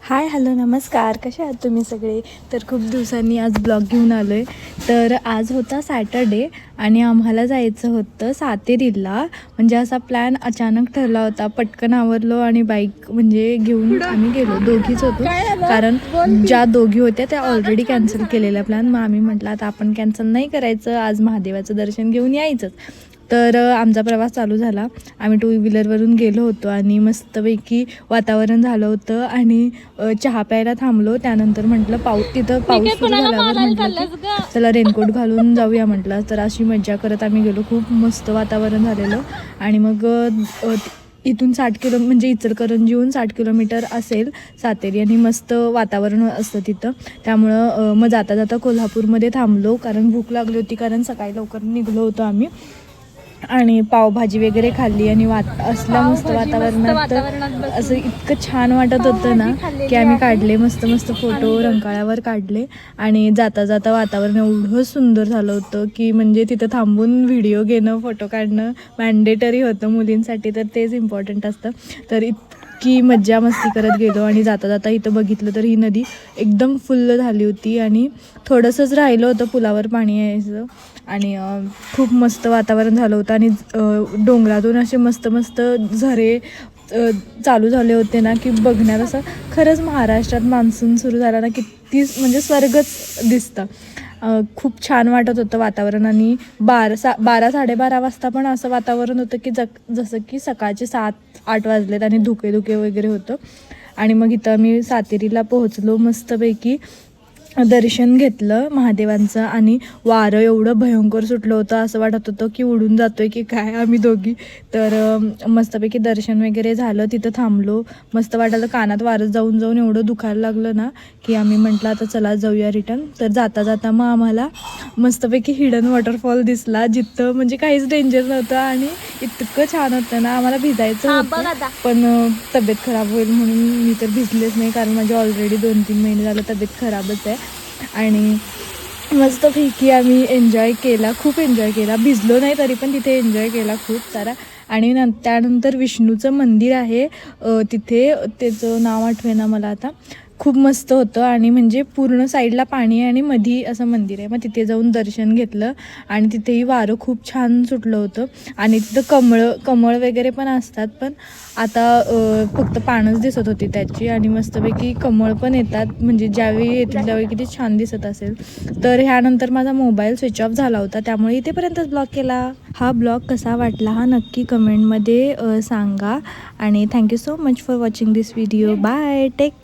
Hi hello नमस्कार, कसे आहात तुम्ही सगळे. तर खूप दिवसांनी आज ब्लॉग घेऊन आलो आहे. तर आज होता सॅटर्डे आणि आम्हाला जायचं होतं सातेरीला. म्हणजे असा प्लॅन अचानक ठरला होता. पटकन आवरलो आणि बाईक म्हणजे घेऊन आम्ही गेलो. दोघीच होतो, कारण ज्या दोघी होत्या त्या ऑलरेडी कॅन्सल केलेला प्लॅन. मग आम्ही म्हटलं आता आपण कॅन्सल नाही करायचं, आज महादेवाचं दर्शन घेऊन यायचंच. तर आमचा प्रवास चालू झाला. आम्ही टू व्हीलरवरून गेलो होतो आणि मस्तपैकी वातावरण झालं होतं आणि चहा प्यायला थांबलो. त्यानंतर म्हटलं तिथं पाऊस सुरू झाल्यावर म्हटलं की चला रेनकोट घालून जाऊया म्हटलं. तर अशी मजा करत आम्ही गेलो. खूप मस्त वातावरण झालेलं. आणि मग इथून 60 म्हणजे इचलकरंजीहून 60 किलोमीटर असेल सातेरी आणि मस्त वातावरण असतं तिथं. त्यामुळं मग जाता जाता कोल्हापूरमध्ये थांबलो, कारण भूक लागली होती, कारण सकाळी लवकर निघलो होतो आम्ही. आणि पावभाजी वगैरे खाल्ली आणि असल्या मस्त वातावरणात असं इतकं छान वाटत होतं ना की आम्ही काढले मस्त मस्त फोटो रंकाळ्यावर काढले. आणि जाता जाता वातावरण एवढं सुंदर झालं होतं की म्हणजे तिथं थांबून व्हिडिओ घेणं, फोटो काढणं मॅन्डेटरी होतं मुलींसाठी, तर तेच इम्पॉर्टंट असतं. तर इतकी मज्जा मस्ती करत गेलो आणि जाता जाता इथं बघितलं तर ही नदी एकदम फुल्ल झाली होती आणि थोडंसंच राहिलं होतं पुलावर पाणी यायचं. आणि खूप मस्त वातावरण झालं होतं आणि डोंगरातून असे मस्त मस्त झरे चालू झाले होते ना की बघण्यात असं खरंच महाराष्ट्रात मान्सून सुरू झाला ना किती म्हणजे स्वर्गच दिसतं. खूप छान वाटत होतं वातावरण. आणि 12-12:30 वाजता पण असं वातावरण होतं की जसं की सकाळचे 7-8 वाजलेत आणि धुके धुके वगैरे होतं. आणि मग इथं मी सातेरीला पोहोचलो. मस्तपैकी दर्शन घेतलं महादेवांचं आणि वारं एवढं भयंकर सुटलं होतं, असं वाटत होतं की उडून जातोय की काय आम्ही दोघी. तर मस्तपैकी दर्शन वगैरे झालं. तिथं थांबलो. मस्त वाटायला, कानात वारं जाऊन जाऊन एवढं दुखायला लागलं ना की आम्ही म्हटलं आता चला जाऊया रिटर्न. तर जाता जाता मग आम्हाला मस्तपैकी हिडन वॉटरफॉल दिसला, जिथं म्हणजे काहीच डेंजर नव्हतं आणि इतकं छान होतं ना. आम्हाला भिजायचं होतं पण तब्येत खराब होईल म्हणून मी तर भिजलेच नाही, कारण माझी ऑलरेडी 2-3 महिने झालं तब्येत खराबच आहे. आणि मस्तपैकी आम्ही एन्जॉय केला, खूप एन्जॉय केला. भिजलो नाही तरी पण तिथे एन्जॉय केला खूप सारा. आणि त्यानंतर विष्णूचं मंदिर आहे तिथे, त्याचं नाव आठवेना मला आता. खूप मस्त होतं आणि म्हणजे पूर्ण साईडला पाणी आहे आणि मधी असं मंदिर आहे. मग तिथे जाऊन दर्शन घेतलं आणि तिथेही वारं खूप छान सुटलं होतं. आणि तिथं कमळ वगैरे पण असतात, पण आता फक्त पानच दिसत होती त्याची. आणि मस्तपैकी कमळ पण येतात, म्हणजे ज्यावेळी येतील त्यावेळी किती छान दिसत असेल. तर ह्यानंतर माझा मोबाईल स्विच ऑफ झाला होता, त्यामुळे इथेपर्यंतच ब्लॉग केला. हा ब्लॉग कसा वाटला हा नक्की कमेंटमध्ये सांगा. आणि thank you so much for watching this video. Bye, take care.